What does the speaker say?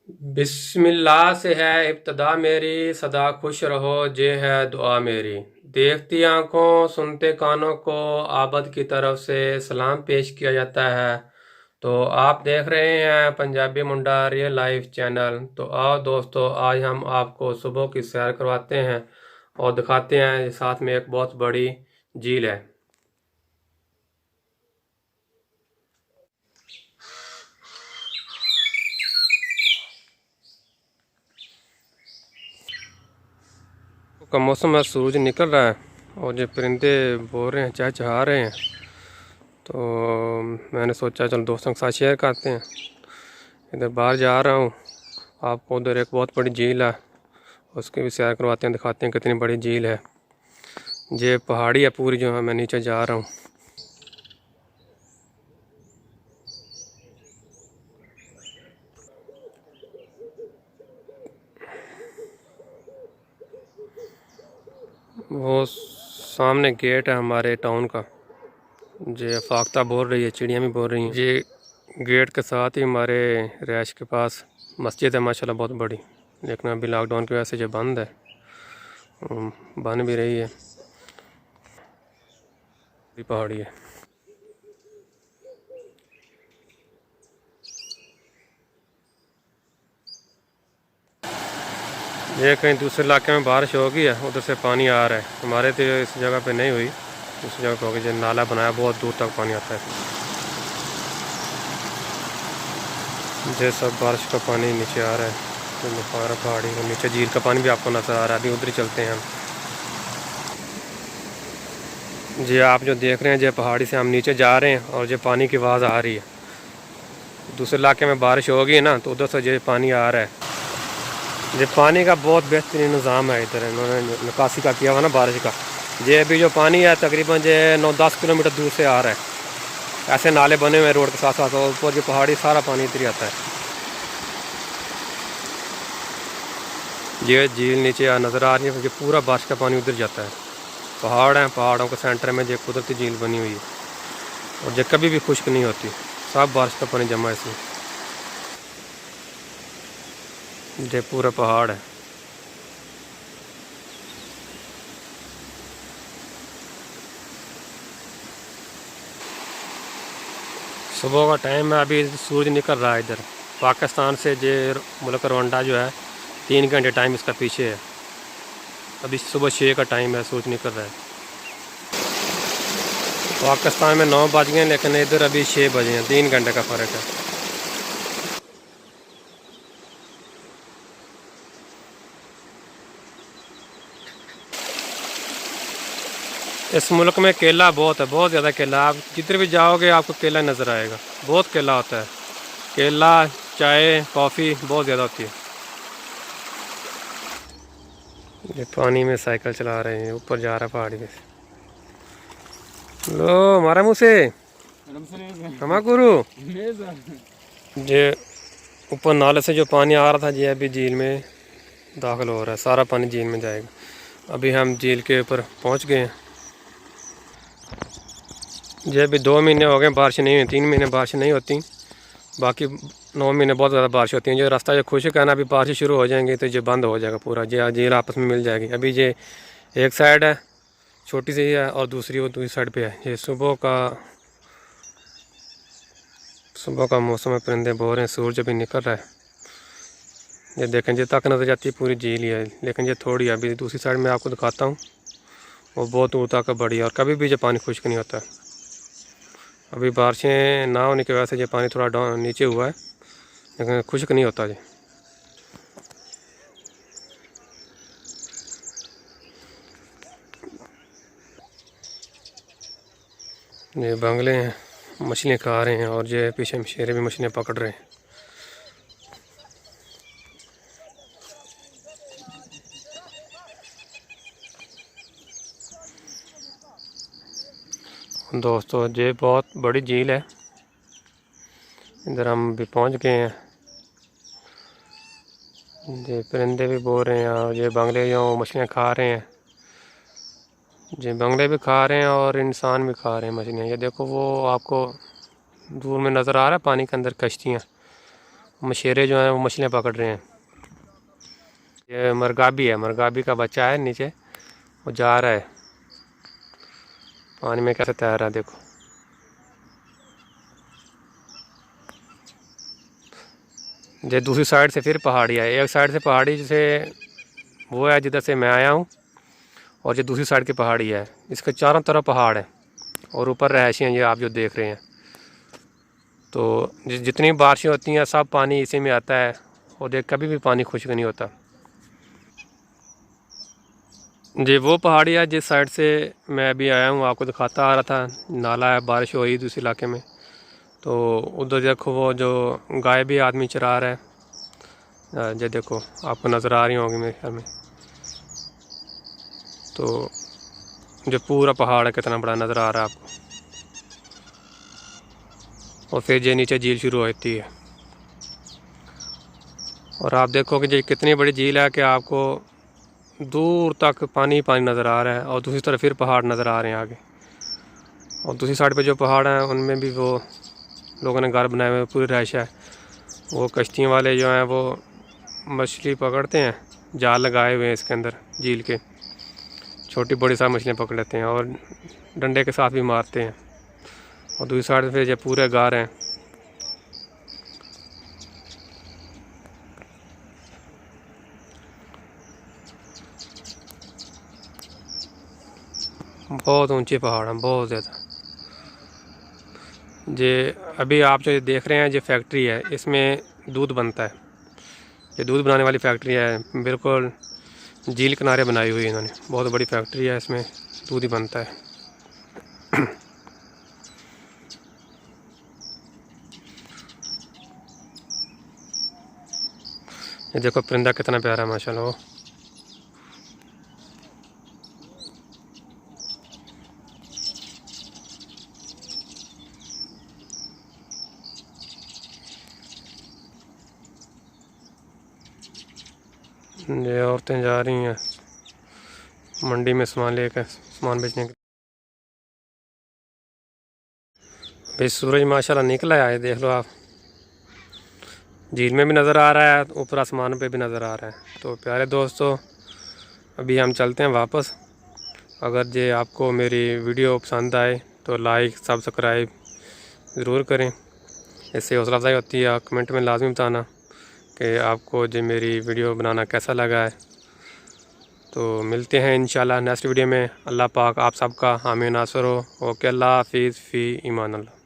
बिस्मिल्लाह से है इब्तदा मेरी, सदा खुश रहो जे है दुआ मेरी। देखती आंखों सुनते कानों को आबद की तरफ से सलाम पेश किया जाता है। तो आप देख रहे हैं पंजाबी मुंडा रियल लाइफ चैनल। तो आओ दोस्तों, आज हम आपको सुबह की सैर करवाते हैं और दिखाते हैं साथ में एक बहुत बड़ी झील है। का मौसम है, सूरज निकल रहा है और जो परिंदे बोल रहे हैं, चहचहा रहे हैं। तो मैंने सोचा चलो दोस्तों के साथ शेयर करते हैं। इधर बाहर जा रहा हूँ, आपको उधर एक बहुत बड़ी झील है, उसकी भी सैर करवाते हैं, दिखाते हैं कितनी बड़ी झील है। ये पहाड़ी है पूरी, जो है मैं नीचे जा रहा हूँ। वो सामने गेट है हमारे टाउन का। ये फाख्ता बोल रही है, चिड़ियाँ भी बोल रही हैं। ये गेट के साथ ही हमारे रैश के पास मस्जिद है, माशाल्लाह बहुत बड़ी। लेकिन अभी लॉकडाउन की वजह से जो बंद है, बन भी रही है। पहाड़ी है। ये कहीं दूसरे इलाके में बारिश हो गई है, उधर से पानी आ रहा है। हमारे तो इस जगह पे नहीं हुई, दूसरी जगह पे हो गई। जो नाला बनाया, बहुत दूर तक पानी आता है। ये सब बारिश का पानी नीचे आ रहा है पहाड़ी के नीचे। झील का पानी भी आपको नज़र आ रहा है। अभी उधर ही चलते हैं हम। जी आप जो देख रहे हैं, जो पहाड़ी से हम नीचे जा रहे हैं और जो पानी की आवाज़ आ रही है। दूसरे इलाके में बारिश हो गई है ना, तो उधर से जो पानी आ रहा है। ये पानी का बहुत बेहतरीन निज़ाम है। इधर इन्होंने निकासी का किया हुआ ना बारिश का। ये अभी जो पानी है तकरीबन जो 9-10 किलोमीटर दूर से आ रहा है। ऐसे नाले बने हुए हैं रोड के साथ साथ, और ऊपर जो पहाड़ी सारा पानी इधर ही आता है। ये झील नीचे नज़र आ रही है, ये पूरा बारिश का पानी उधर जाता है। पहाड़ हैं, पहाड़ों के सेंटर में जो कुदरती झील बनी हुई है, और जो कभी भी खुश्क नहीं होती। सब बारिश का पानी जमा है इसमें। ये पूरा पहाड़ है। सुबह का टाइम है, अभी सूरज निकल रहा है। इधर पाकिस्तान से जे मुल्क रवांडा जो है, 3 घंटे टाइम इसका पीछे है। अभी सुबह 6 का टाइम है, सूरज निकल रहा है। पाकिस्तान में 9 बज गए, लेकिन इधर अभी 6 बजे हैं। 3 घंटे का फ़र्क है। इस मुल्क में केला बहुत है, बहुत ज़्यादा केला। आप जिधर भी जाओगे आपको केला नज़र आएगा। बहुत केला होता है। केला, चाय, कॉफ़ी बहुत ज़्यादा होती है। ये पानी में साइकिल चला रहे हैं, ऊपर जा रहा है पहाड़ी पे। लो मारा मुँह से क्षमा गुरु। ये ऊपर नाले से जो पानी आ रहा था, ये अभी झील में दाखिल हो रहा है। सारा पानी झील में जाएगा। अभी हम झील के ऊपर पहुंच गए हैं। ये अभी 2 महीने हो गए बारिश नहीं हुई। 3 महीने बारिश नहीं होती, बाकी 9 महीने बहुत ज़्यादा बारिश होती है। जो रास्ता जो खुश्क है ना, अभी बारिश शुरू हो जाएंगी तो ये बंद हो जाएगा पूरा। ये झील आपस में मिल जाएगी। अभी ये एक साइड है, छोटी सी है, और दूसरी वो दूसरी साइड पे है। ये सुबह का मौसम है, परिंदे बोल रहे हैं, सूरज अभी निकल रहा है। ये देखें, ये तक नज़र जाती है पूरी झील ही है, लेकिन ये थोड़ी है। अभी दूसरी साइड में आपको दिखाता हूँ, वो बहुत दूर तक बड़ी है, और कभी भी ये पानी खुश्क नहीं होता। अभी बारिशें ना होने की वजह से ये पानी थोड़ा डाउन नीचे हुआ है, लेकिन खुश्क नहीं होता जी। ये बंगले हैं, मछलियाँ खा रहे हैं, और ये पीछे शेरे भी मछलियाँ पकड़ रहे हैं। दोस्तों ये बहुत बड़ी झील है। इधर हम भी पहुंच गए हैं। ये परिंदे भी बोल रहे हैं, और ये बंगले जो मछलियाँ खा रहे हैं। ये बंगले भी खा रहे हैं और इंसान भी खा रहे हैं मछलियाँ। ये देखो, वो आपको दूर में नज़र आ रहा है पानी के अंदर कश्तियाँ, मछेरे जो हैं वो मछलियाँ पकड़ रहे हैं। ये मरगाबी है, मरगाबी का बच्चा है नीचे, वो जा रहा है पानी में, कैसे तैर रहा है देखो। ये दूसरी साइड से फिर पहाड़ी है, एक साइड से पहाड़ी जैसे वो है जिधर से मैं आया हूँ, और ये दूसरी साइड की पहाड़ी है। इसके चारों तरफ पहाड़ है और ऊपर रहायशी हैं, ये आप जो देख रहे हैं। तो जितनी बारिशें होती हैं सब पानी इसी में आता है, और ये कभी भी पानी खुश्क नहीं होता। जी वो पहाड़ी है जिस साइड से मैं अभी आया हूँ, आपको दिखाता आ रहा था। नाला है, बारिश हो रही थी उस इलाके में, तो उधर देखो वो जो गाय भी आदमी चरा रहा है, ये देखो आपको नज़र आ रही होंगी मेरे ख्याल में। तो जो पूरा पहाड़ है कितना बड़ा नज़र आ रहा है आपको, और फिर ये नीचे झील शुरू होती है। और आप देखो कि ये कितनी बड़ी झील है कि आपको दूर तक पानी पानी नज़र आ रहा है, और दूसरी तरफ फिर पहाड़ नज़र आ रहे हैं आगे। और दूसरी साइड पे जो पहाड़ हैं उनमें भी वो लोगों ने घर बनाए हुए, पूरी रहायश है। वो कश्तियों वाले जो हैं वो मछली पकड़ते हैं, जाल लगाए हुए हैं इसके अंदर झील के, छोटी बड़ी सारी मछलियाँ पकड़ लेते हैं और डंडे के साथ भी मारते हैं। और दूसरी साइड पे जो पूरे गार हैं, बहुत ऊंचे पहाड़ हैं, बहुत ज़्यादा। ये अभी आप जो देख रहे हैं ये फैक्ट्री है, इसमें दूध बनता है। ये दूध बनाने वाली फैक्ट्री है, बिल्कुल झील किनारे बनाई हुई है इन्होंने। बहुत बड़ी फैक्ट्री है, इसमें दूध ही बनता है। ये देखो परिंदा कितना प्यारा है माशाल्लाह। वो ये औरतें जा रही हैं मंडी में सामान लेकर, सामान बेचने के। भाई सूरज माशाल्लाह निकला है, देख लो आप, झील में भी नज़र आ रहा है, ऊपर आसमान पे भी नज़र आ रहा है। तो प्यारे दोस्तों, अभी हम चलते हैं वापस। अगर ये आपको मेरी वीडियो पसंद आए तो लाइक सब्सक्राइब ज़रूर करें, इससे हौसला अफजाई होती है। कमेंट में लाजमी बताना कि आपको जो मेरी वीडियो बनाना कैसा लगा है। तो मिलते हैं इंशाल्लाह नेक्स्ट वीडियो में। अल्लाह पाक आप सबका हामी नासर हो। ओके, अल्लाह हाफिज़ फ़ी ईमान अल्लाह।